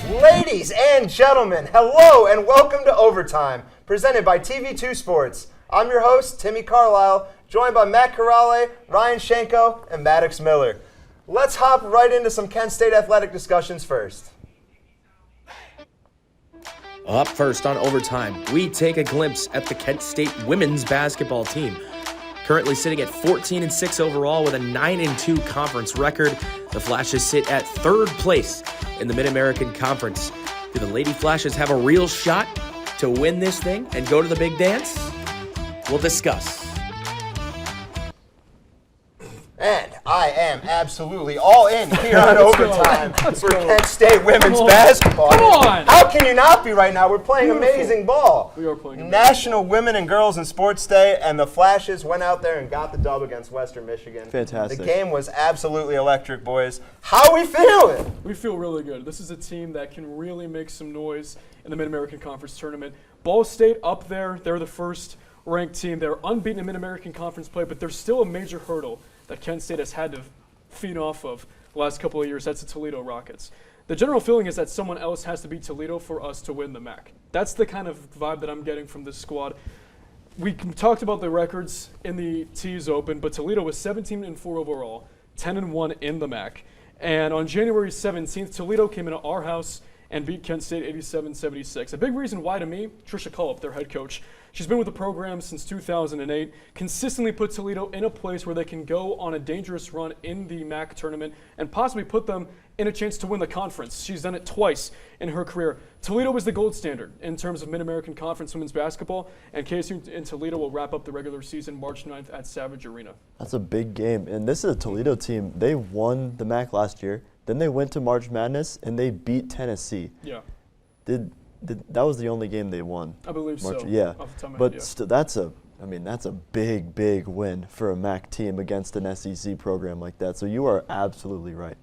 Ladies and gentlemen, hello and welcome to Overtime, presented by TV2 Sports. I'm your host, Timmy Carlisle, joined by Matt Corrale, Ryan Shanko, and Maddox Miller. Let's hop right into some Kent State athletic discussions first. Up first on Overtime, we take a glimpse at the Kent State women's basketball team. Currently sitting at 14-6 overall with a 9-2 conference record, the Flashes sit at third place in the Mid-American Conference. Do the Lady Flashes have a real shot to win this thing and go to the big dance? We'll discuss. And I am absolutely all in here on Overtime for Kent State women's basketball. Come on! How can you not be right now? We're playing amazing ball. We are playing amazing National Women and Girls in Sports Day, and the Flashes went out there and got the dub against Western Michigan. Fantastic. The game was absolutely electric, boys. How are we feeling? We feel really good. This is a team that can really make some noise in the Mid-American Conference tournament. Ball State up there, they're the first ranked team. They're unbeaten in Mid-American Conference play, but there's still a major hurdle that Kent State has had to feed off of the last couple of years. That's the Toledo Rockets. The general feeling is that someone else has to beat Toledo for us to win the MAC. That's the kind of vibe that I'm getting from this squad. We talked about the records in the Tees Open, but Toledo was 17-4 overall, 10-1 in the MAC. And on January 17th, Toledo came into our house and beat Kent State 87-76. A big reason why to me, Tricia Culp, their head coach, she's been with the program since 2008, consistently put Toledo in a place where they can go on a dangerous run in the MAC tournament and possibly put them in a chance to win the conference. She's done it twice in her career. Toledo is the gold standard in terms of Mid-American Conference women's basketball, and KSU and Toledo will wrap up the regular season March 9th at Savage Arena. That's a big game, and this is a Toledo team. They won the MAC last year. Then they went to March Madness, and they beat Tennessee. Yeah. That was the only game they won. I believe so. Yeah, off the top of my but head, yeah. still, that's a big win for a MAC team against an SEC program like that. So you are absolutely right.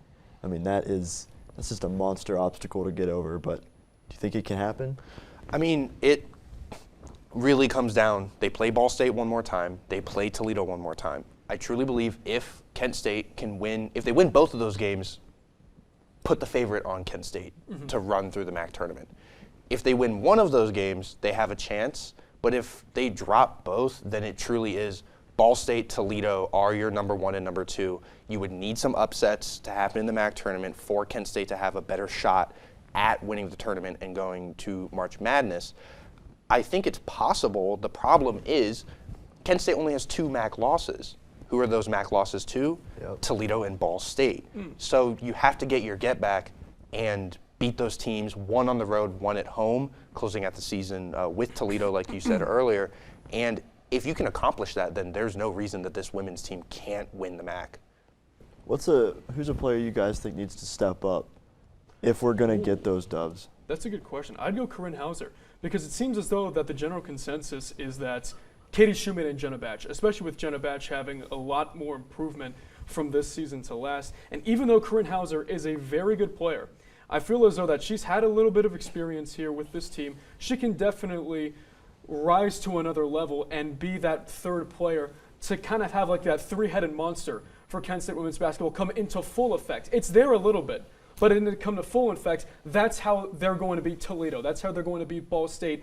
I mean, that's just a monster obstacle to get over. But do you think it can happen? I mean, it really comes down. They play Ball State one more time. They play Toledo one more time. I truly believe if Kent State can win, if they win both of those games, put the favorite on Kent State to run through the MAC tournament. If they win one of those games, they have a chance. But if they drop both, then it truly is Ball State, Toledo are your number one and number two. You would need some upsets to happen in the MAC tournament for Kent State to have a better shot at winning the tournament and going to March Madness. I think it's possible. The problem is Kent State only has 2 MAC losses. Who are those MAC losses to? Yep. Toledo and Ball State. So you have to get your get back and beat those teams, one on the road, one at home, closing out the season with Toledo, like you said earlier. And if you can accomplish that, then there's no reason that this women's team can't win the MAC. Who's a player you guys think needs to step up if we're going to get those dubs? That's a good question. I'd go Corinne Hauser because it seems as though that the general consensus is that Katie Schumann and Jenna Batch, especially with Jenna Batch having a lot more improvement from this season to last. And even though Corinne Hauser is a very good player, I feel as though that she's had a little bit of experience here with this team. She can definitely rise to another level and be that third player to kind of have like that 3-headed monster for Kent State women's basketball come into full effect. It's there a little bit, but in to come to full effect, that's how they're going to beat Toledo. That's how they're going to beat Ball State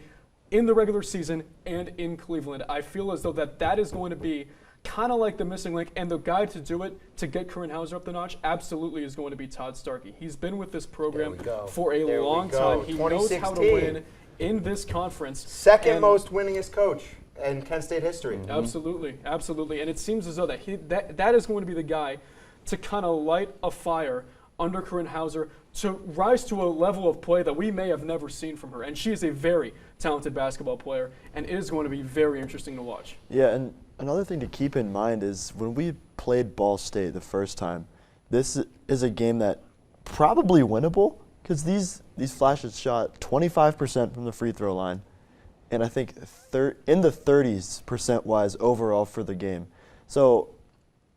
in the regular season and in Cleveland. I feel as though that is going to be kind of like the missing link, and the guy to do it, to get Corinne Hauser up the notch, absolutely is going to be Todd Starkey. He's been with this program for a long time. He knows how to win in this conference. Second most winningest coach in Kent State history. Absolutely, absolutely. And it seems as though that is going to be the guy to kind of light a fire under Corinne Hauser to rise to a level of play that we may have never seen from her. And she is a very talented basketball player, and it is going to be very interesting to watch. Yeah, and another thing to keep in mind is when we played Ball State the first time, this is a game that probably winnable because these Flashes shot 25% from the free throw line, and I think in the 30s percent-wise overall for the game. So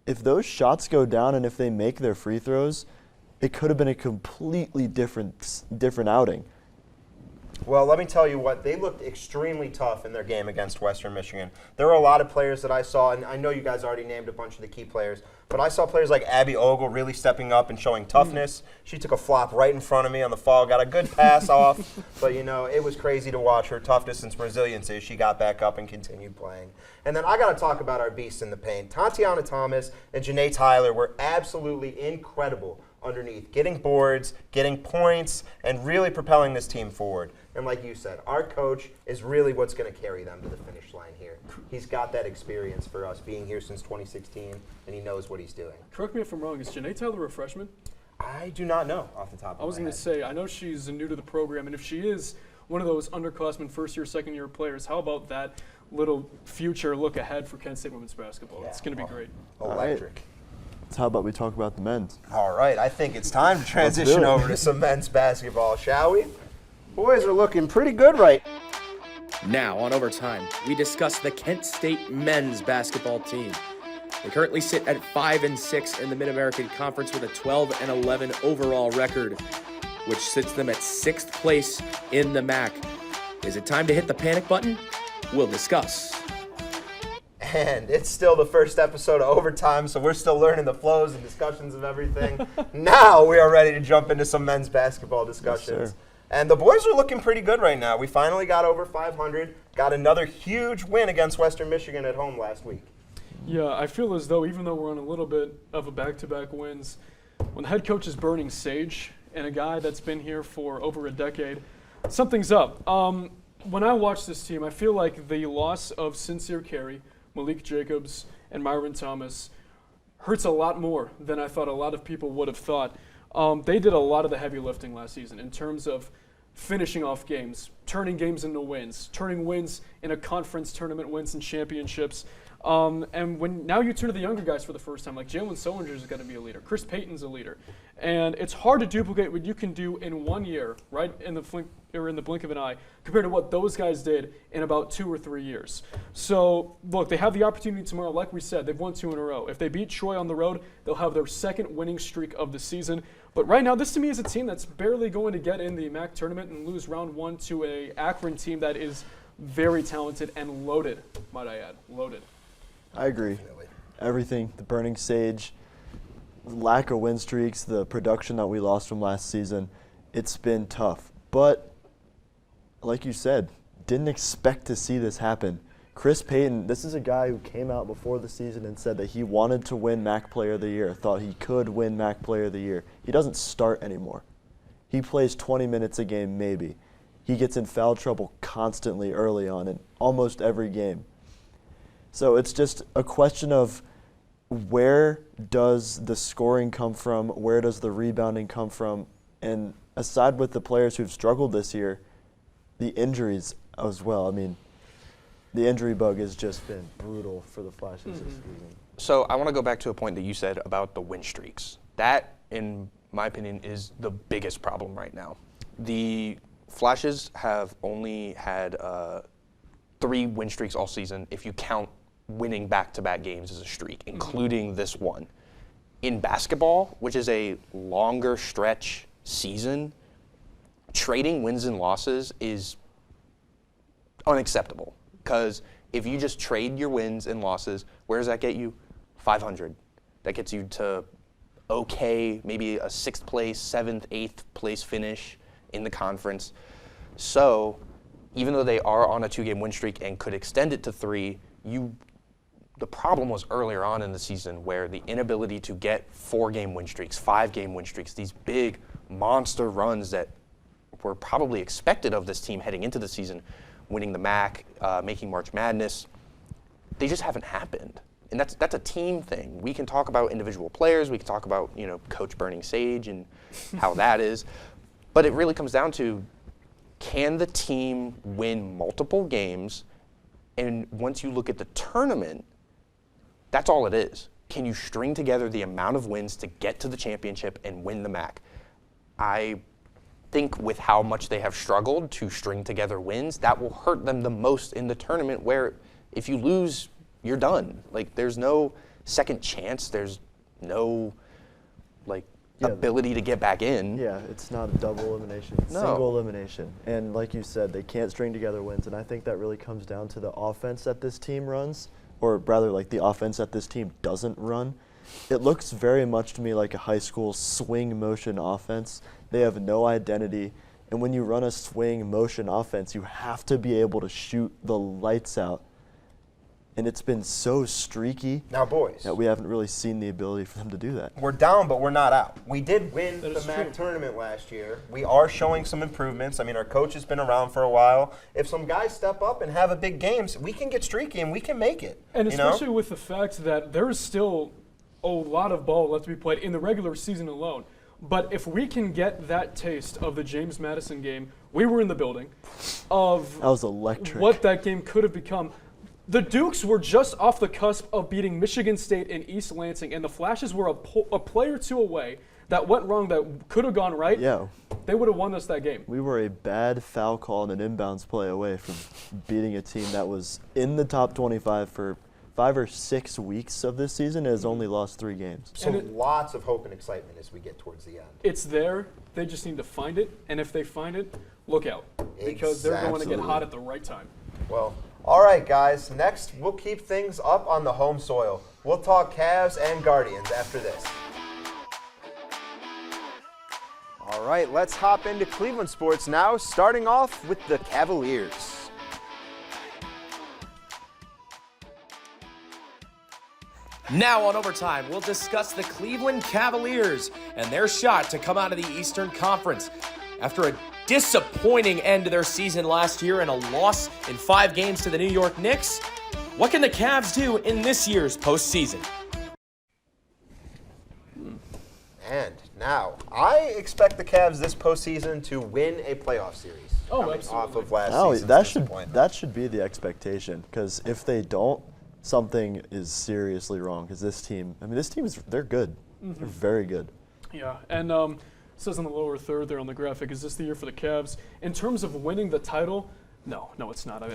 if those shots go down and if they make their free throws, it could have been a completely different outing. Well, let me tell you what, they looked extremely tough in their game against Western Michigan. There were a lot of players that I saw, and I know you guys already named a bunch of the key players, but I saw players like Abby Ogle really stepping up and showing toughness. She took a flop right in front of me on the fall, got a good pass off, but it was crazy to watch her toughness and resiliency as she got back up and continued playing. And then I got to talk about our beasts in the paint. Tatiana Thomas and Janae Tyler were absolutely incredible underneath, getting boards, getting points, and really propelling this team forward. And like you said, our coach is really what's going to carry them to the finish line here. He's got that experience for us, being here since 2016, and he knows what he's doing. Correct me if I'm wrong, is Janae Tyler a freshman? I do not know off the top of my head. I was going to say, I know she's new to the program, and if she is one of those underclassmen first-year, second-year players, how about that little future look ahead for Kent State women's basketball? It's going to be great. Electric. So how about we talk about the men's? All right, I think it's time to transition over to some men's basketball, shall we? Boys are looking pretty good right Now, on Overtime, we discuss the Kent State men's basketball team. They currently sit at 5-6 in the Mid-American Conference with a 12-11 overall record, which sits them at 6th place in the MAC. Is it time to hit the panic button? We'll discuss. And it's still the first episode of Overtime, so we're still learning the flows and discussions of everything. Now we are ready to jump into some men's basketball discussions. Yes, sir. And the boys are looking pretty good right now. We finally got over 500, got another huge win against Western Michigan at home last week. Yeah, I feel as though even though we're on a little bit of a back-to-back wins, when the head coach is burning sage and a guy that's been here for over a decade, something's up. When I watch this team, I feel like the loss of Sincere Carey, Malik Jacobs, and Myron Thomas hurts a lot more than I thought a lot of people would have thought. They did a lot of the heavy lifting last season in terms of finishing off games, turning games into wins, turning wins into conference tournament wins and championships. And when now you turn to the younger guys for the first time, like Jalen Solinger is going to be a leader, Chris Payton's a leader, and it's hard to duplicate what you can do in 1 year, right in the blink of an eye, compared to what those guys did in about 2 or 3 years. So look, they have the opportunity tomorrow. Like we said, they've won 2 in a row. If they beat Troy on the road, they'll have their second winning streak of the season. But right now, this to me is a team that's barely going to get in the MAC tournament and lose round 1 to a Akron team that is very talented and loaded, might I add, loaded. I agree. Everything, the burning sage, lack of win streaks, the production that we lost from last season, it's been tough. But like you said, didn't expect to see this happen. Chris Payton, this is a guy who came out before the season and said that he wanted to win MAC Player of the Year, thought he could win MAC Player of the Year. He doesn't start anymore. He plays 20 minutes a game maybe. He gets in foul trouble constantly early on in almost every game. So it's just a question of where does the scoring come from, where does the rebounding come from, and aside with the players who've struggled this year, the injuries as well. I mean, the injury bug has just been brutal for the Flashes this season. So I want to go back to a point that you said about the win streaks. That, in my opinion, is the biggest problem right now. The Flashes have only had 3 win streaks all season if you count winning back-to-back games as a streak, including this one. In basketball, which is a longer stretch season, trading wins and losses is unacceptable. Because if you just trade your wins and losses, where does that get you? 500. That gets you to okay, maybe a 6th place, 7th, 8th place finish in the conference. So even though they are on a 2-game win streak and could extend it to 3, the problem was earlier on in the season where the inability to get 4-game win streaks, 5-game win streaks, these big monster runs that were probably expected of this team heading into the season, winning the MAC, making March Madness, they just haven't happened. And that's a team thing. We can talk about individual players, we can talk about, coach burning sage and how that is, but it really comes down to, can the team win multiple games? And once you look at the tournament, that's all it is. Can you string together the amount of wins to get to the championship and win the MAC? I think with how much they have struggled to string together wins, that will hurt them the most in the tournament, where if you lose, you're done. Like, there's no second chance. There's no, ability to get back in. Yeah, it's not a double elimination, it's No. single elimination. And like you said, they can't string together wins, and I think that really comes down to the offense that this team runs, or rather like the offense that this team doesn't run. It looks very much to me like a high school swing motion offense. They have no identity, and when you run a swing motion offense, you have to be able to shoot the lights out. And it's been so streaky Now, boys, that we haven't really seen the ability for them to do that. we're down, but we're not out. We did win That the is MAC true. tournament last year. We are showing some improvements. I mean, our coach has been around for a while. If some guys step up and have a big games, we can get streaky and we can make it. And you know? especially with the fact that there is still a lot of ball left to be played in the regular season alone. But if we can get that taste of the James Madison game, we were in the building, of That was electric. what that game could have become. The Dukes were just off the cusp of beating Michigan State in East Lansing, and the Flashes were a play or two away that went wrong that could have gone right. Yeah, They would have won us that game. we were a bad foul call and an inbounds play away from beating a team that was in the top 25 for 5 or 6 weeks of this season and has only lost 3 games. So And it- lots of hope and excitement as we get towards the end. It's there. They just need to find it, and if they find it, look out, because they're going to get Exactly. hot at the right time. Well, all right, guys. Next, we'll keep things up on the home soil. We'll talk Cavs and Guardians after this. All right, let's hop into Cleveland sports now, starting off with the Cavaliers. Now on Overtime, we'll discuss the Cleveland Cavaliers and their shot to come out of the Eastern Conference. After a disappointing end to their season last year and a loss in 5 games to the New York Knicks, what can the Cavs do in this year's postseason? And now, I expect the Cavs this postseason to win a playoff series. Oh, coming absolutely. off of last Oh, season's disappointment. that should be the expectation, because if they don't, something is seriously wrong. Because this team they're good. They're very good. Yeah, and it says on the lower third there on the graphic, is this the year for the Cavs? In terms of winning the title, no, it's not. I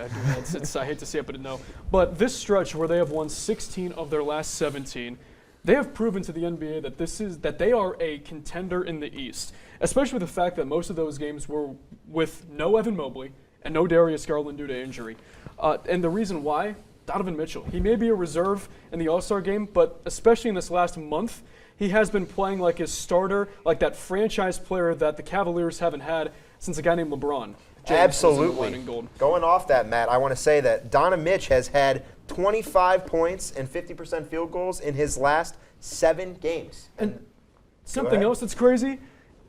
hate to say it, but no. But this stretch where they have won 16 of their last 17, they have proven to the NBA that they are a contender in the East, especially with the fact that most of those games were with no Evan Mobley and no Darius Garland due to injury. And the reason why, Donovan Mitchell. He may be a reserve in the All-Star game, but especially in this last month, he has been playing like his starter, like that franchise player that the Cavaliers haven't had since a guy named LeBron. James was in the Absolutely. white and gold. Going off that, Matt, I want to say that Donovan Mitch has had 25 points and 50% field goals in his last 7 games. And something ahead. else that's crazy,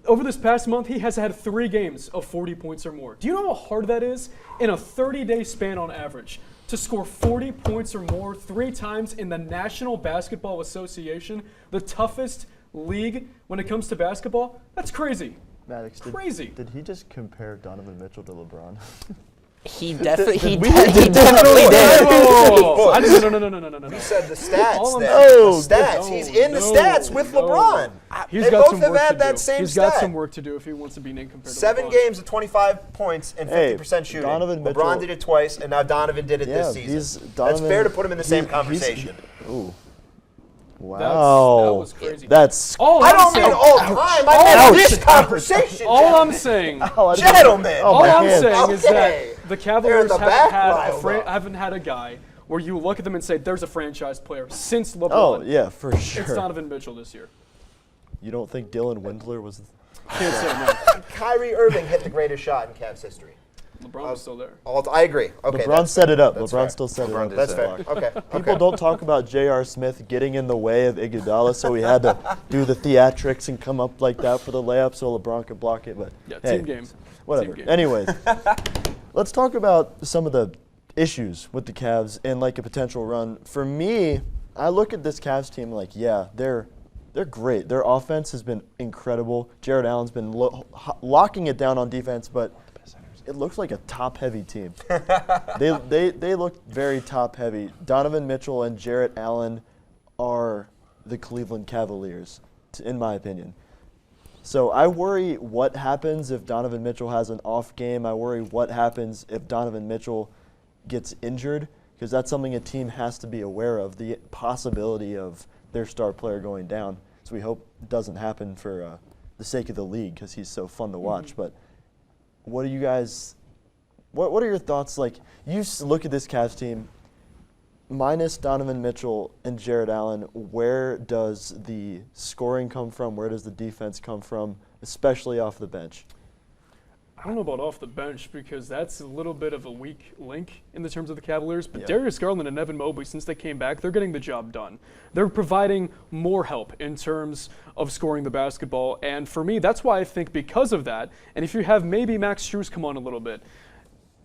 over this past month, he has had 3 games of 40 points or more. Do you know how hard that is in a 30-day span on average? To score 40 points or more 3 times in the National Basketball Association, the toughest league when it comes to basketball? That's crazy. Maddox, Crazy. Did he just compare Donovan Mitchell to LeBron? He definitely did. Oh, no. You said the stats. All I'm- there. Oh, the stats. no, He's in the no, stats with no. LeBron. He's They got both some have work had to that do. same He's stat. got some work to do if he wants to be named compared to 7 LeBron. games of 25 points and 50% shooting. Donovan LeBron Mitchell- did it twice, and now Donovan did it Yeah, this season. he's That's Donovan- fair to put him in the same he's- conversation. Ooh. Wow. That was crazy. That's All I I'm don't mean saying- all time. I Ouch. meant this conversation. All I'm saying, Oh, I didn't- Gentlemen. Oh, all my I'm hands. saying is Okay. that the They're in Cavaliers the haven't back had, riled up. haven't had a guy where you look at them and say, there's a franchise player since LeBron. Oh, yeah, for It's sure. Donovan Mitchell this year. You don't think Dylan Windler was... Can't say no. Kyrie Irving hit the greatest shot in Cavs history. LeBron was still there. I agree. Okay, LeBron set it up. that's LeBron fair. still set LeBron it did up. That's set fair. Okay. People don't talk about J.R. Smith getting in the way of Iguodala, so he had to do the theatrics and come up like that for the layup so LeBron could block it. But Yeah, hey, team game. Whatever. Team game. Anyways, let's talk about some of the issues with the Cavs and like a potential run. For me, I look at this Cavs team like, yeah, they're great. Their offense has been incredible. Jared Allen's been locking it down on defense, but it looks like a top-heavy team. They look very top-heavy. Donovan Mitchell and Jarrett Allen are the Cleveland Cavaliers, in my opinion. So I worry what happens if Donovan Mitchell has an off game. I worry what happens if Donovan Mitchell gets injured, because that's something a team has to be aware of, the possibility of their star player going down. So we hope it doesn't happen for the sake of the league because he's so fun to watch. But what do you guys? What are your thoughts? Like, you look at this Cavs team, minus Donovan Mitchell and Jared Allen, where does the scoring come from? Where does the defense come from, especially off the bench? I don't know about off the bench because that's a little bit of a weak link in the terms of the Cavaliers. But Yeah. Darius Garland and Evan Mobley, since they came back, they're getting the job done. They're providing more help in terms of scoring the basketball. And for me, that's why I think because of that, and if you have maybe Max Strus come on a little bit,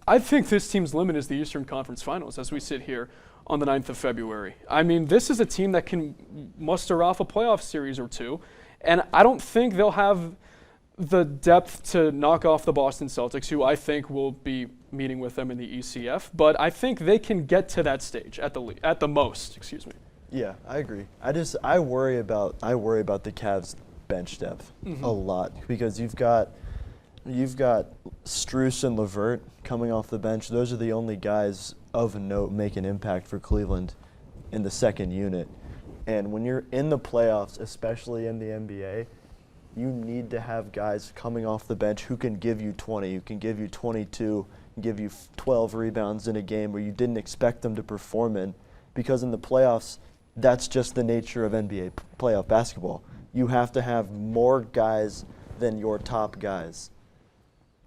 I think this team's limit is the Eastern Conference Finals as we sit here on the 9th of February. I mean, this is a team that can muster off a playoff series or two, and I don't think they'll have the depth to knock off the Boston Celtics, who I think will be meeting with them in the ECF, but I think they can get to that stage at the most, excuse me. Yeah, I agree. I worry about the Cavs bench depth a lot because you've got Strus and LeVert coming off the bench. Those are the only guys of note make an impact for Cleveland in the second unit. And when you're in the playoffs, especially in the NBA, you need to have guys coming off the bench who can give you 20, who can give you 22, give you 12 rebounds in a game where you didn't expect them to perform in, because in the playoffs, that's just the nature of NBA playoff basketball. You have to have more guys than your top guys.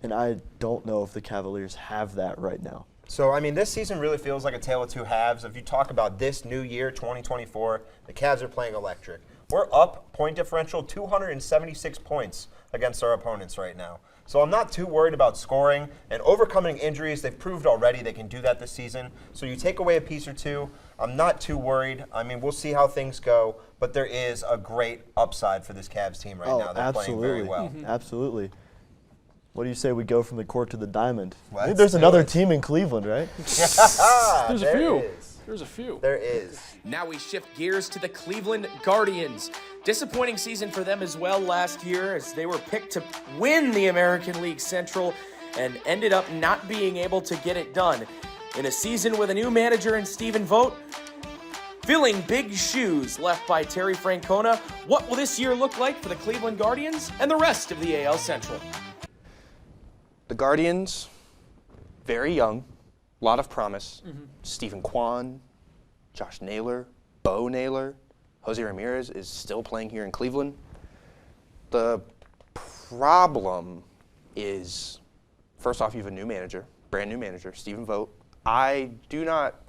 And I don't know if the Cavaliers have that right now. So, I mean, this season really feels like a tale of two halves. If you talk about this new year, 2024, the Cavs are playing electric. We're up point differential 276 points against our opponents right now. So I'm not too worried about scoring and overcoming injuries. They've proved already they can do that this season. So you take away a piece or two, I'm not too worried. I mean, we'll see how things go, but there is a great upside for this Cavs team right now. They're playing very well. Absolutely. What do you say we go from the court to the diamond? I think Let's there's do another it. team in Cleveland, right? There's a There few. is. There's a few. There is. Now we shift gears to the Cleveland Guardians. Disappointing season for them as well last year, as they were picked to win the American League Central and ended up not being able to get it done. In a season with a new manager in Stephen Vogt, filling big shoes left by Terry Francona, what will this year look like for the Cleveland Guardians and the rest of the AL Central? The Guardians, very young, a lot of promise. Stephen Kwan, Josh Naylor, Bo Naylor, Jose Ramirez is still playing here in Cleveland. The problem is, first off, you have a new manager, brand new manager, Stephen Vogt. I do not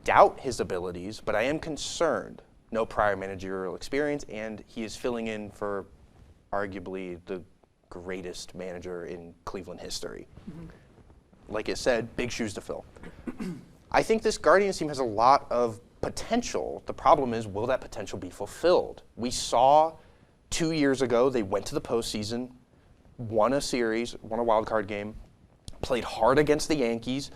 doubt his abilities, but I am concerned. No prior managerial experience, and he is filling in for arguably the greatest manager in Cleveland history. Like it said, big shoes to fill. I think this Guardians team has a lot of potential. The problem is, will that potential be fulfilled? We saw 2 years ago, they went to the postseason, won a series, won a wild card game, played hard against the Yankees,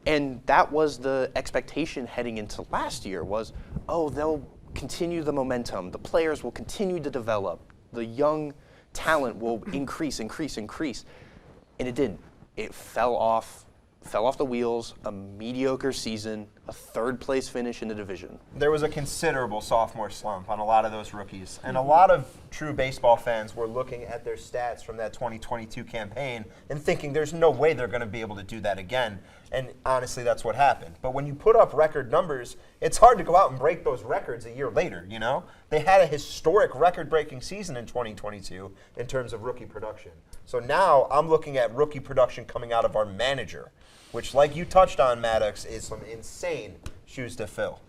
and that was the expectation heading into last year was, oh, they'll continue the momentum. The players will continue to develop. The young talent will increase. And it didn't. It fell off the wheels, a mediocre season, a third-place finish in the division. There was a considerable sophomore slump on a lot of those rookies. And a lot of true baseball fans were looking at their stats from that 2022 campaign and thinking there's no way they're going to be able to do that again. And honestly, that's what happened. But when you put up record numbers, it's hard to go out and break those records a year later, you know? They had a historic record-breaking season in 2022 in terms of rookie production. So now I'm looking at rookie production coming out of our manager, which, like you touched on, Maddox, is some insane shoes to fill.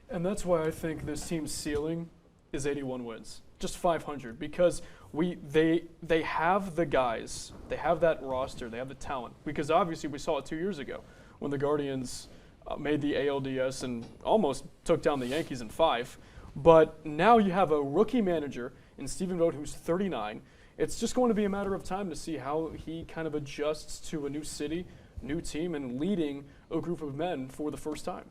And that's why I think this team's ceiling is 81 wins, just 500, because they have the guys, they have that roster, they have the talent. Because obviously we saw it 2 years ago when the Guardians made the ALDS and almost took down the Yankees in 5. But now you have a rookie manager in Stephen Vogt who's 39. It's just going to be a matter of time to see how he kind of adjusts to a new city, new team, and leading a group of men for the first time.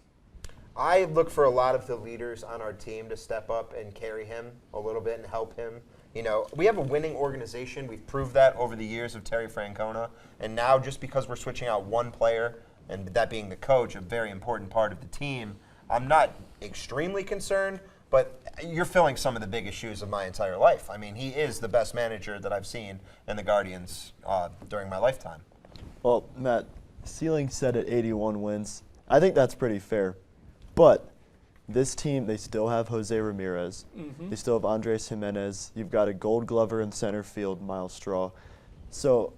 I look for a lot of the leaders on our team to step up and carry him a little bit and help him. You know, we have a winning organization. We've proved that over the years of Terry Francona. And now just because we're switching out one player, and that being the coach, a very important part of the team, I'm not extremely concerned. but you're filling some of the biggest shoes of my entire life. I mean, he is the best manager that I've seen in the Guardians during my lifetime. Well, Matt, ceiling set at 81 wins. I think that's pretty fair. But this team, they still have Jose Ramirez. They still have Andres Jimenez. You've got a Gold Glover in center field, Miles Straw. So,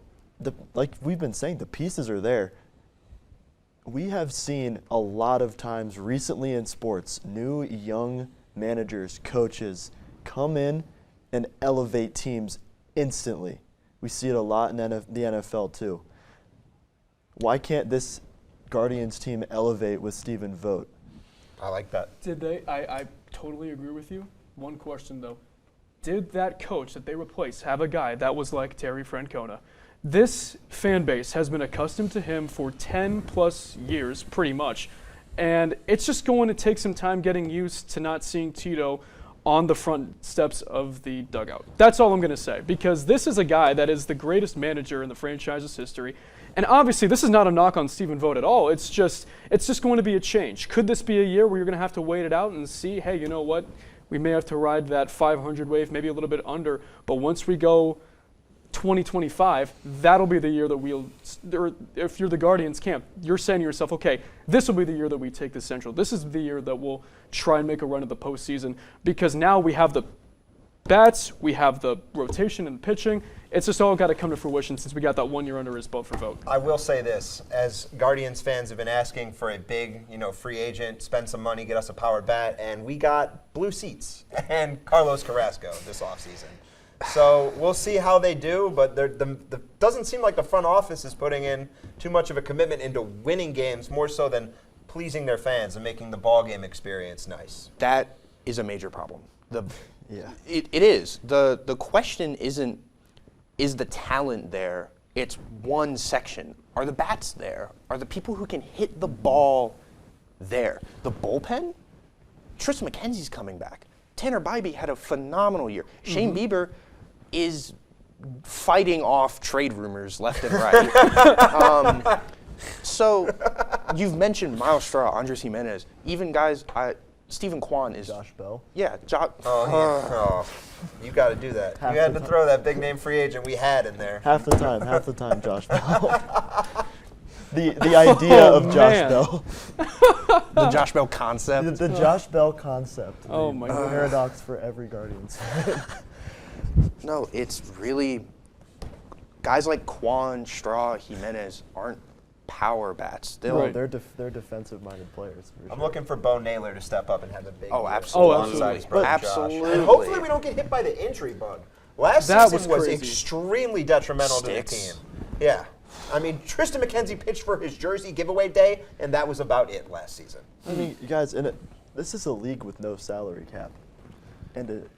like we've been saying, the pieces are there. We have seen a lot of times recently in sports, new young managers, coaches come in and elevate teams instantly. We see it a lot in the NFL too. Why can't this Guardians team elevate with Stephen Vogt? I like that. Did they? I totally agree with you. One question, though. Did that coach that they replaced have a guy that was like Terry Francona? This fan base has been accustomed to him for 10-plus years, pretty much. And it's just going to take some time getting used to not seeing Tito on the front steps of the dugout. That's all I'm going to say, because this is a guy that is the greatest manager in the franchise's history. And obviously, this is not a knock on Stephen Vogt at all. It's just going to be a change. Could this be a year where you're going to have to wait it out and see, hey, you know what? We may have to ride that 500 wave, maybe a little bit under. But once we go 2025, that'll be the year that we'll, or if you're the Guardians camp, you're saying to yourself, okay, this will be the year that we take the Central. This is the year that we'll try and make a run at the postseason, because now we have the bats, we have the rotation and pitching. It's just all got to come to fruition since we got that 1 year under his belt for Vogt. I will say this, as Guardians fans have been asking for a big, free agent, spend some money, get us a power bat, and we got blue seats and Carlos Carrasco this offseason. So we'll see how they do, but doesn't seem like the front office is putting in too much of a commitment into winning games, more so than pleasing their fans and making the ball game experience nice. That is a major problem. It is. The question isn't, is the talent there? It's one section. Are the bats there? Are the people who can hit the ball there? The bullpen? Tristan McKenzie's coming back. Tanner Bybee had a phenomenal year. Shane Bieber is fighting off trade rumors left and right. So you've mentioned Miles Straw, Andres Jimenez, even guys, Stephen Kwan is. Josh Bell? Yeah. You got to do that. You had to throw that big name free agent we had in there. Half the time, Josh Bell. The idea of Josh Bell. The Josh Bell concept. The Josh Bell concept. Oh my God. Paradox for every Guardians. No, it's really guys like Kwan, Straw, Jimenez aren't power bats. They're defensive-minded players. I'm looking for Bo Naylor to step up and have a big year absolutely. alongside his brother Josh. Absolutely. And hopefully we don't get hit by the injury bug. Last season was crazy. Extremely detrimental to the team. Yeah. I mean, Tristan McKenzie pitched for his jersey giveaway day, and that was about it last season. I mean, you guys, this is a league with no salary cap. And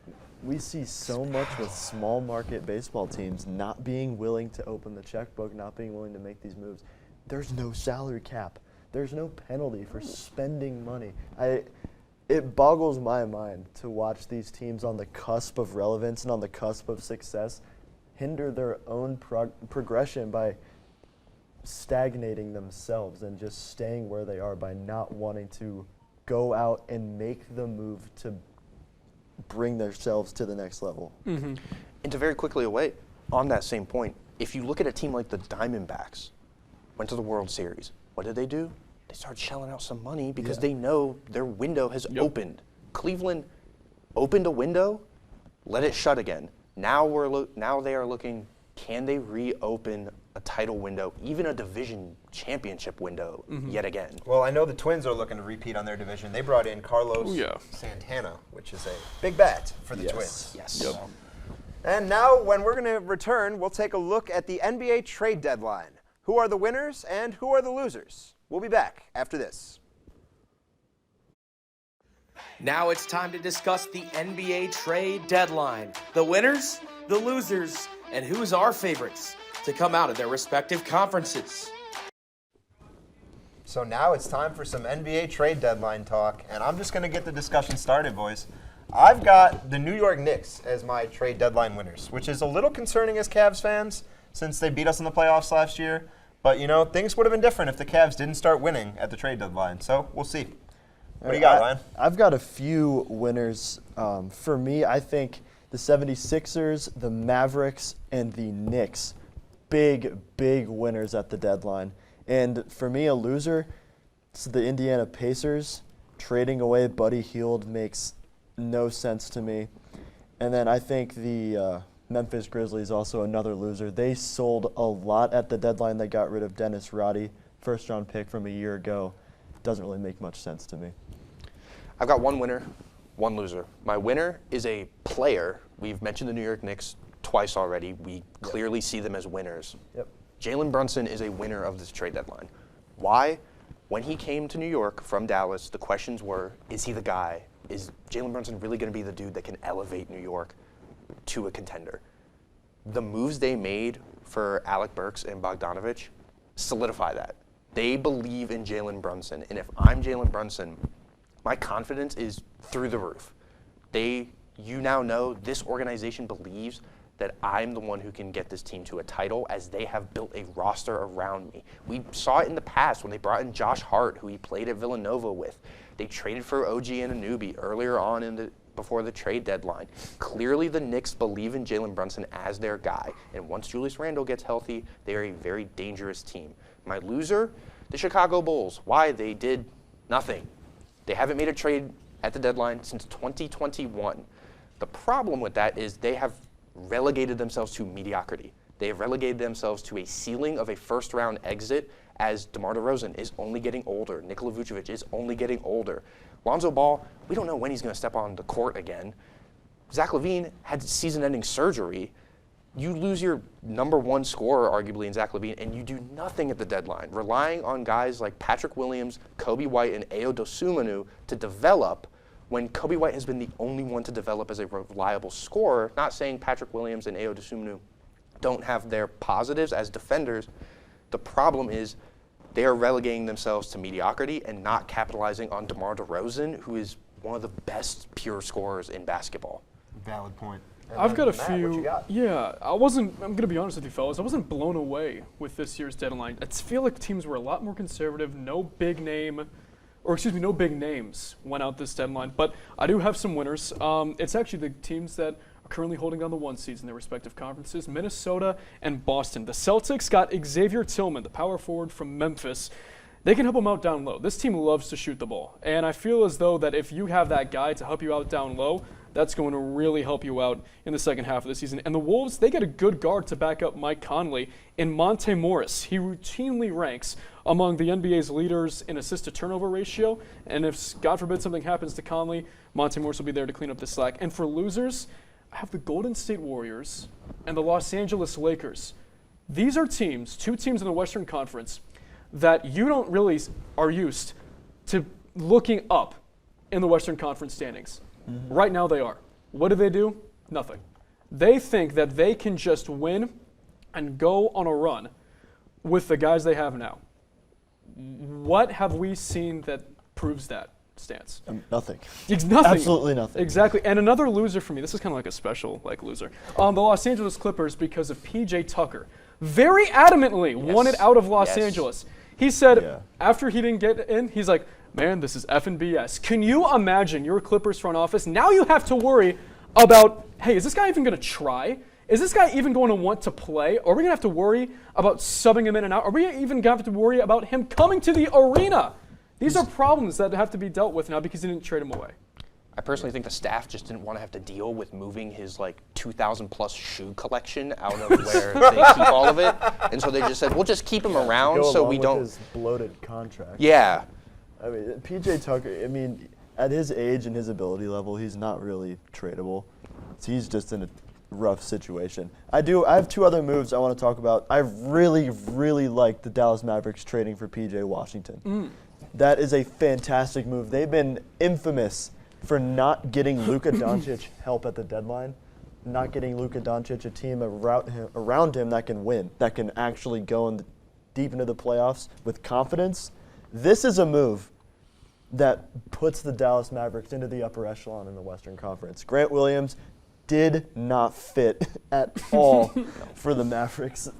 we see so much with small market baseball teams not being willing to open the checkbook, not being willing to make these moves. There's no salary cap. There's no penalty for spending money. It boggles my mind to watch these teams on the cusp of relevance and on the cusp of success hinder their own progression by stagnating themselves and just staying where they are by not wanting to go out and make the move to bring themselves to the next level. And to very quickly away, on that same point, if you look at a team like the Diamondbacks, went to the World Series, what did? They started shelling out some money because they know their window has opened. Cleveland opened a window, let it shut again. Now they are looking, can they reopen a title window, even a division championship window yet again? Well, I know the Twins are looking to repeat on their division. They brought in Carlos Santana, which is a big bat for the Twins. Yes. Yep. And now, when we're going to return, we'll take a look at the NBA trade deadline. Who are the winners and who are the losers? We'll be back after this. Now it's time to discuss the NBA trade deadline. The winners, the losers, and who's our favorites to come out of their respective conferences. So now it's time for some NBA trade deadline talk, and I'm just going to get the discussion started, boys. I've got the New York Knicks as my trade deadline winners, which is a little concerning as Cavs fans since they beat us in the playoffs last year. But, things would have been different if the Cavs didn't start winning at the trade deadline, so we'll see. What do you got, Ryan? I've got a few winners. For me, I think the 76ers, the Mavericks, and the Knicks, big winners at the deadline. And for me, a loser, it's the Indiana Pacers. Trading away Buddy Hield makes no sense to me. And then I think the Memphis Grizzlies, also another loser. They sold a lot at the deadline. They got rid of Dennis Roddy, first-round pick from a year ago. Doesn't really make much sense to me. I've got one winner, one loser. My winner is a player. We've mentioned the New York Knicks twice already. We clearly see them as winners. Yep. Jalen Brunson is a winner of this trade deadline. Why? When he came to New York from Dallas, the questions were, is he the guy? Is Jalen Brunson really going to be the dude that can elevate New York to a contender? The moves they made for Alec Burks and Bogdanovich solidify that. They believe in Jalen Brunson, and if I'm Jalen Brunson, my confidence is through the roof. You now know this organization believes that I'm the one who can get this team to a title, as they have built a roster around me. We saw it in the past when they brought in Josh Hart, who he played at Villanova with. They traded for OG Anunoby earlier on before the trade deadline. Clearly the Knicks believe in Jalen Brunson as their guy, and once Julius Randle gets healthy, they are a very dangerous team. My loser, the Chicago Bulls. Why? They did nothing. They haven't made a trade at the deadline since 2021. The problem with that is they have relegated themselves to mediocrity. They have relegated themselves to a ceiling of a first-round exit, as DeMar DeRozan is only getting older. Nikola Vucevic is only getting older. Lonzo Ball, we don't know when he's going to step on the court again. Zach LaVine had season-ending surgery. You lose your number one scorer, arguably, in Zach LaVine, and you do nothing at the deadline, relying on guys like Patrick Williams, Kobe White, and Ayo Dosunmu to develop, when Kobe White has been the only one to develop as a reliable scorer. Not saying Patrick Williams and Ayo Dosunmu don't have their positives as defenders. The problem is they are relegating themselves to mediocrity and not capitalizing on DeMar DeRozan, who is one of the best pure scorers in basketball. Valid point. And I've got a Matt, few. What you got? Yeah, I'm going to be honest with you, fellas. I wasn't blown away with this year's deadline. I feel like teams were a lot more conservative. No big names went out this deadline. But I do have some winners. It's actually the teams that are currently holding down the one seeds in their respective conferences, Minnesota and Boston. The Celtics got Xavier Tillman, the power forward from Memphis. They can help him out down low. This team loves to shoot the ball. And I feel as though that if you have that guy to help you out down low, that's going to really help you out in the second half of the season. And the Wolves, they get a good guard to back up Mike Conley in Monte Morris. He routinely ranks among the NBA's leaders in assist-to-turnover ratio. And if, God forbid, something happens to Conley, Monte Morris will be there to clean up the slack. And for losers, I have the Golden State Warriors and the Los Angeles Lakers. These are teams, two teams in the Western Conference, that you don't really are used to looking up in the Western Conference standings. Mm-hmm. Right now they are. What do? Nothing. They think that they can just win and go on a run with the guys they have now. What have we seen that proves that stance? Nothing. Nothing. Absolutely nothing. Exactly. And another loser for me, this is kind of like a special loser, the Los Angeles Clippers, because of P.J. Tucker. Very adamantly wanted out of Los Angeles. He said after he didn't get in, he's like, man, this is effing BS. Can you imagine your Clippers front office? Now you have to worry about, hey, is this guy even going to try? Is this guy even going to want to play? Are we going to have to worry about subbing him in and out? Are we even going to have to worry about him coming to the arena? These are problems that have to be dealt with now because he didn't trade him away. I personally think the staff just didn't want to have to deal with moving his 2,000 plus shoe collection out of where they keep all of it, and so they just said, we'll just keep him around so we don't. His bloated contract. Yeah. I mean, P.J. Tucker. I mean, at his age and his ability level, he's not really tradable. So he's just in a rough situation. I have two other moves I want to talk about. I really like the Dallas Mavericks trading for P.J. Washington. That is a fantastic move. They've been infamous for not getting Luka Doncic help at the deadline, not getting Luka Doncic a team around him that can win, that can actually go deep into the playoffs with confidence. This is a move that puts the Dallas Mavericks into the upper echelon in the Western Conference. Grant Williams did not fit at all for the Mavericks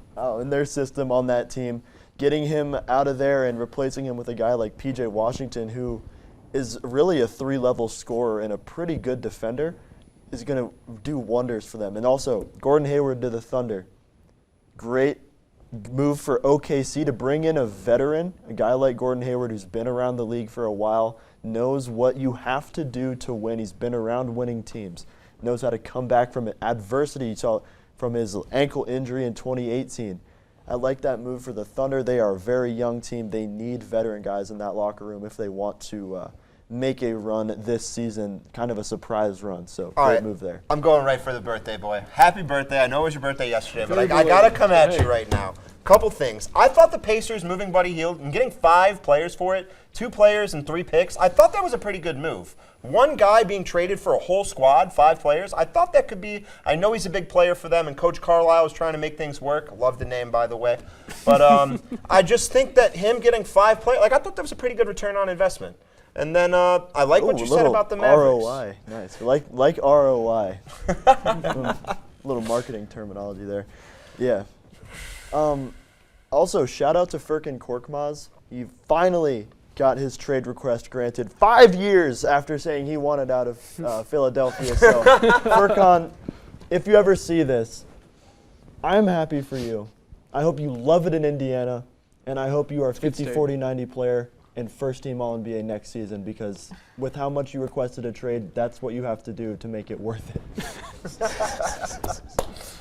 in their system on that team. Getting him out of there and replacing him with a guy like P.J. Washington, who is really a 3-level scorer and a pretty good defender, is going to do wonders for them. And also, Gordon Hayward to the Thunder. Great move for OKC to bring in a veteran, a guy like Gordon Hayward who's been around the league for a while, knows what you have to do to win. He's been around winning teams, knows how to come back from adversity. You saw from his ankle injury in 2018. I like that move for the Thunder. They are a very young team. They need veteran guys in that locker room if they want to make a run this season, kind of a surprise run. So great move there. I'm going right for the birthday boy. Happy birthday. I know it was your birthday yesterday, but I got to come at you right now. Couple things. I thought the Pacers moving Buddy Hield and getting 5 players for it, 2 players and 3 picks, I thought that was a pretty good move. One guy being traded for a whole squad, 5 players, I thought that could be, I know he's a big player for them, and Coach Carlisle is trying to make things work. Love the name, by the way. But I just think that him getting 5 players, like I thought that was a pretty good return on investment. And then I like what you said about the Mavericks. ROI, nice. Like ROI. Little marketing terminology there. Yeah. Also, shout out to Furkan Korkmaz. He finally got his trade request granted 5 years after saying he wanted out of Philadelphia. So, Furkan, if you ever see this, I'm happy for you. I hope you love it in Indiana, and I hope you are a 50, 40, 90 player and first-team All-NBA next season, because with how much you requested a trade, that's what you have to do to make it worth it.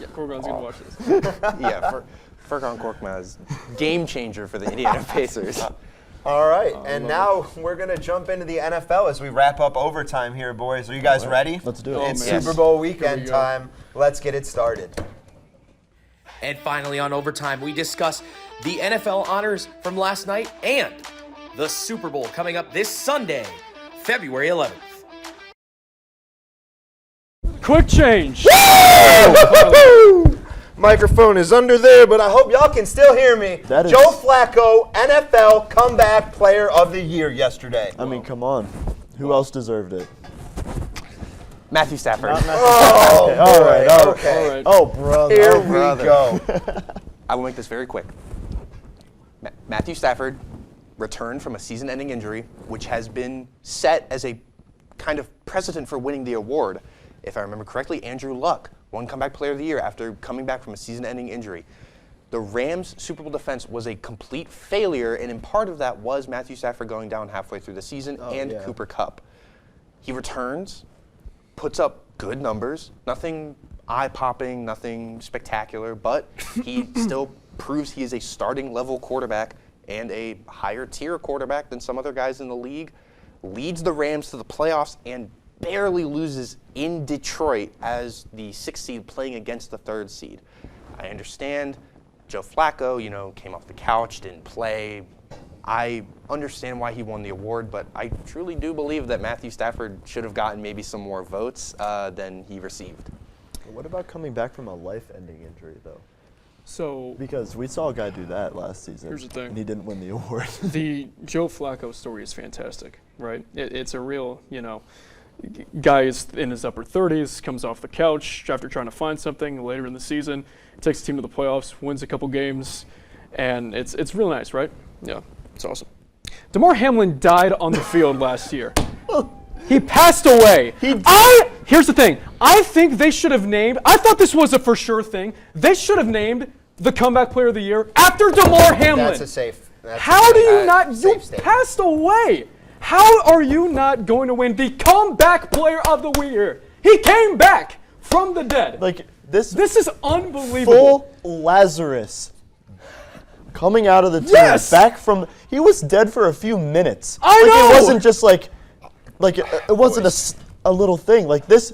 Yeah, Korkmaz's going to watch this. Yeah, Furkan Korkmaz, game changer for the Indiana Pacers. All right, and now we're going to jump into the NFL as we wrap up overtime here, boys. Are you guys ready? Let's do it. It's man. Super Bowl weekend time. Let's get it started. And finally, on overtime, we discuss the NFL honors from last night and the Super Bowl coming up this Sunday, February 11th. Quick change. Microphone is under there, but I hope y'all can still hear me. That is- Joe Flacco, NFL Comeback Player of the Year yesterday. I mean, come on. Who else deserved it? Matthew Stafford. Oh, Okay, all right, boy, all okay. right. Oh, brother. Here oh, we brother. go. I will make this very quick. Matthew Stafford returned from a season-ending injury, which has been set as a kind of precedent for winning the award. If I remember correctly, Andrew Luck won Comeback Player of the Year after coming back from a season-ending injury. The Rams' Super Bowl defense was a complete failure, and in part of that was Matthew Stafford going down halfway through the season and yeah. Cooper Kupp. He returns, puts up good numbers, nothing eye-popping, nothing spectacular, but he still proves he is a starting-level quarterback and a higher-tier quarterback than some other guys in the league, leads the Rams to the playoffs, and barely loses in Detroit as the 6th seed playing against the 3rd seed. I understand Joe Flacco, came off the couch, didn't play. I understand why he won the award, but I truly do believe that Matthew Stafford should have gotten maybe some more votes than he received. What about coming back from a life-ending injury, though? So Because we saw a guy do that last season. Here's the thing. And he didn't win the award. the Joe Flacco story is fantastic, right? It's a real, guy is in his upper 30s, comes off the couch after trying to find something later in the season, takes the team to the playoffs, wins a couple games, and it's real nice, right? Yeah, it's awesome. DeMar Hamlin died on the field last year. He passed away. Here's the thing. I think they should have named, I thought this was a for sure thing, they should have named the Comeback Player of the Year after DeMar Hamlin. That's a safe. How do you not? You statement. passed away. How are you not going to win the Comeback Player of the Year? He came back from the dead. Like, this This is unbelievable. full Lazarus coming out of the tomb, Yes! back from, he was dead for a few minutes. I know! It wasn't just like it wasn't a little thing. Like, this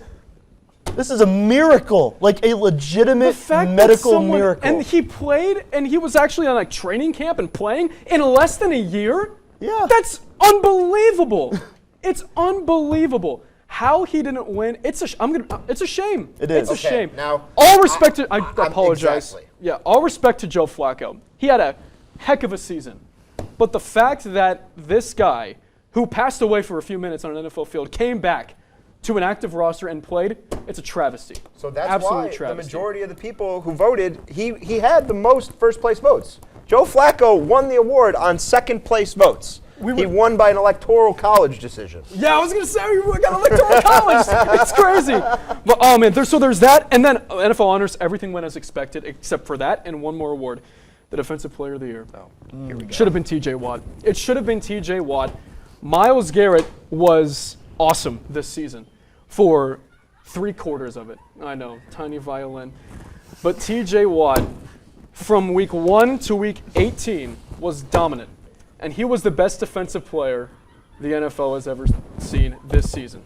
is a miracle, like a legitimate The fact that medical someone, miracle. and he played, and he was actually on training camp and playing in less than a year. Yeah. That's unbelievable. It's unbelievable. How he didn't win? It's a shame. It is. It's a Okay, shame. now, all respect to I I'm- apologize. exactly. Yeah, all respect to Joe Flacco. He had a heck of a season, but the fact that this guy, who passed away for a few minutes on an NFL field, came back to an active roster and played, it's a travesty. So that's Absolute why travesty. the majority of the people who voted, he had the most first place votes. Joe Flacco won the award on second place votes. He won by an electoral college decision. Yeah, I was gonna say we got electoral college. It's crazy. But oh man, there's that, and then NFL honors. Everything went as expected, except for that, and one more award, the Defensive Player of the Year. Oh, here we go. Should have been T.J. Watt. It should have been T.J. Watt. Myles Garrett was awesome this season for 3/4 of it. I know, tiny violin, but T.J. Watt from week 1 to week 18 was dominant. And he was the best defensive player the NFL has ever seen this season.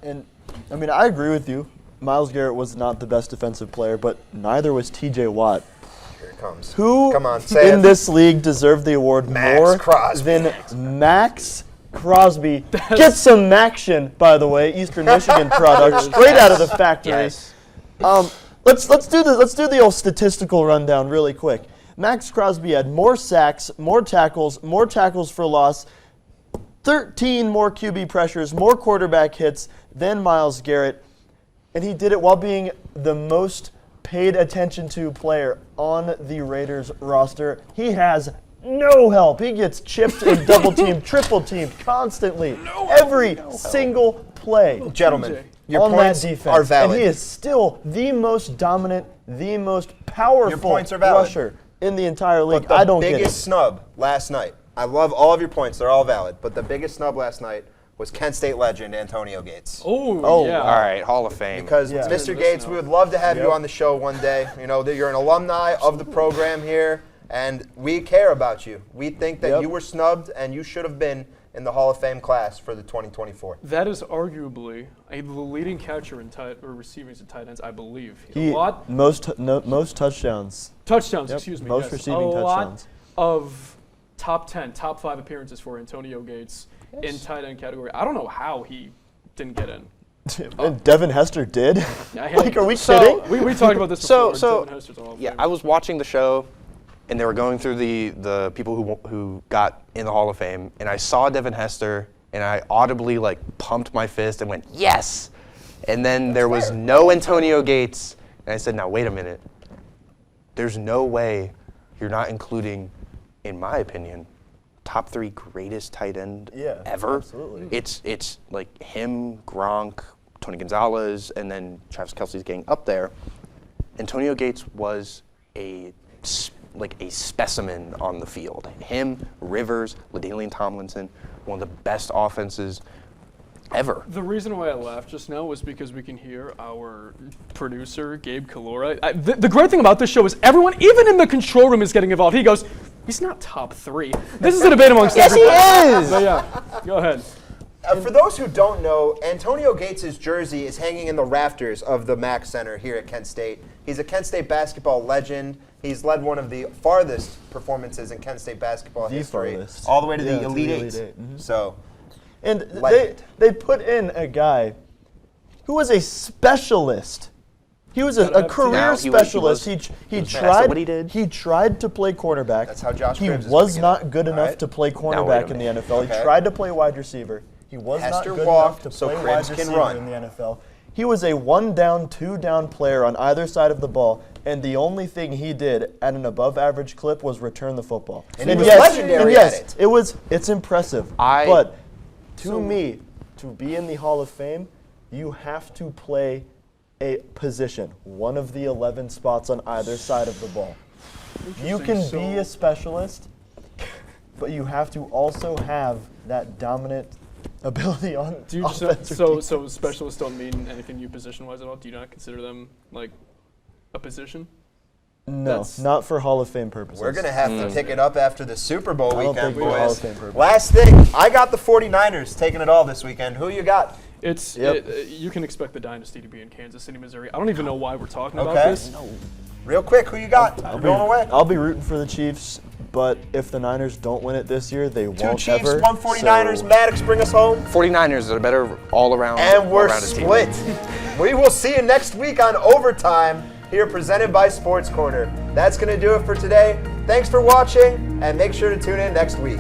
And, I mean, I agree with you. Myles Garrett was not the best defensive player, but neither was T.J. Watt. Here it comes. Who Come on, say in it. this league deserved the award Max more Crosby. than Max Crosby? Get some Maction, by the way, Eastern Michigan product, straight out of the factory. Yes. Let's do the old statistical rundown really quick. Max Crosby had more sacks, more tackles for loss, 13 more QB pressures, more quarterback hits than Myles Garrett, and he did it while being the most paid attention to player on the Raiders roster. He has no help. He gets chipped and double teamed, triple teamed constantly, every single play. Gentlemen, your on points that defense. are valid. And he is still the most dominant, the most powerful points are valid. rusher in the entire league. But the I don't get biggest it. snub last night, I love all of your points, they're all valid, but the biggest snub last night was Kent State legend Antonio Gates. Oh yeah. All right, Hall of Fame. Because Yeah. Mr. Gates, we would love to have you on the show one day. You know, that you're an alumni of the program here, and we care about you. We think that Yep. you were snubbed and you should have been in the Hall of Fame class for the 2024. That is arguably the leading catcher in receiving to tight ends, I believe. He a lot most touchdowns. touchdowns, Yep, excuse me. most yes. receiving a touchdowns. lot of top 10, top 5 appearances for Antonio Gates in tight end category. I don't know how he didn't get in. And Devin Hester did. Yeah, Like, are we So- kidding? We talked about this So- before. so, Devin Hester's a Hall of Yeah, Famer. I was watching the show, and they were going through the people who got in the Hall of Fame, and I saw Devin Hester, and I audibly pumped my fist and went, yes! And then there was no Antonio Gates, and I said, now wait a minute. There's no way you're not including, in my opinion, top 3 greatest tight end ever. Absolutely. It's like him, Gronk, Tony Gonzalez, and then Travis Kelce's getting up there. Antonio Gates was a specimen on the field. Him, Rivers, LaDainian Tomlinson, one of the best offenses ever. The reason why I laughed just now was because we can hear our producer, Gabe Calora. The great thing about this show is everyone, even in the control room, is getting involved. He goes, he's not top 3. This is a debate amongst everybody. Yes, he is! But yeah, go ahead. For those who don't know, Antonio Gates' jersey is hanging in the rafters of the Mack Center here at Kent State. He's a Kent State basketball legend. He's led one of the farthest performances in Kent State basketball The history, farthest. all the way to Yeah, the to Elite the Eight. Elite Eight. Mhm. So, And Legend. they put in a guy who was a specialist. He was a career No, specialist. he He was fast at tried. what he did. He tried to play cornerback. That's how Josh He Cribbs is was putting it not up. good All enough right. to play wait a cornerback in the minute. NFL. Okay. He tried to play wide receiver. He was Hester not good walked, enough to so play Cribbs wide can receiver run. in the NFL. He was a 1-down, 2-down player on either side of the ball, and the only thing he did at an above-average clip was return the football. And he was legendary at it. It's impressive. But to me, to be in the Hall of Fame, you have to play a position, one of the 11 spots on either side of the ball. You can be a specialist, but you have to also have that dominant ability on Do you just offense. so specialists don't mean anything to you position-wise at all? Do you not consider them like a position? No, That's- not for Hall of Fame purposes. we're going to have to pick it up after the Super Bowl I don't weekend, think for Hall of boys. Fame purposes. Last thing, I got the 49ers taking it all this weekend. Who you got? Yep. You can expect the dynasty to be in Kansas City, Missouri. I don't even know why we're talking about Okay. this. Real quick, who you got? You're going away. I'll be rooting for the Chiefs, but if the Niners don't win it this year, they 2 won't Chiefs, ever. 1 49ers. so- Maddox, bring us home. 49ers are a better all-around And we're all-rounded team. split. We will see you next week on Overtime here presented by Sports Corner. That's going to do it for today. Thanks for watching, and make sure to tune in next week.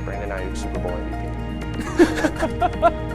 Brandon Ayuk, Super Bowl MVP.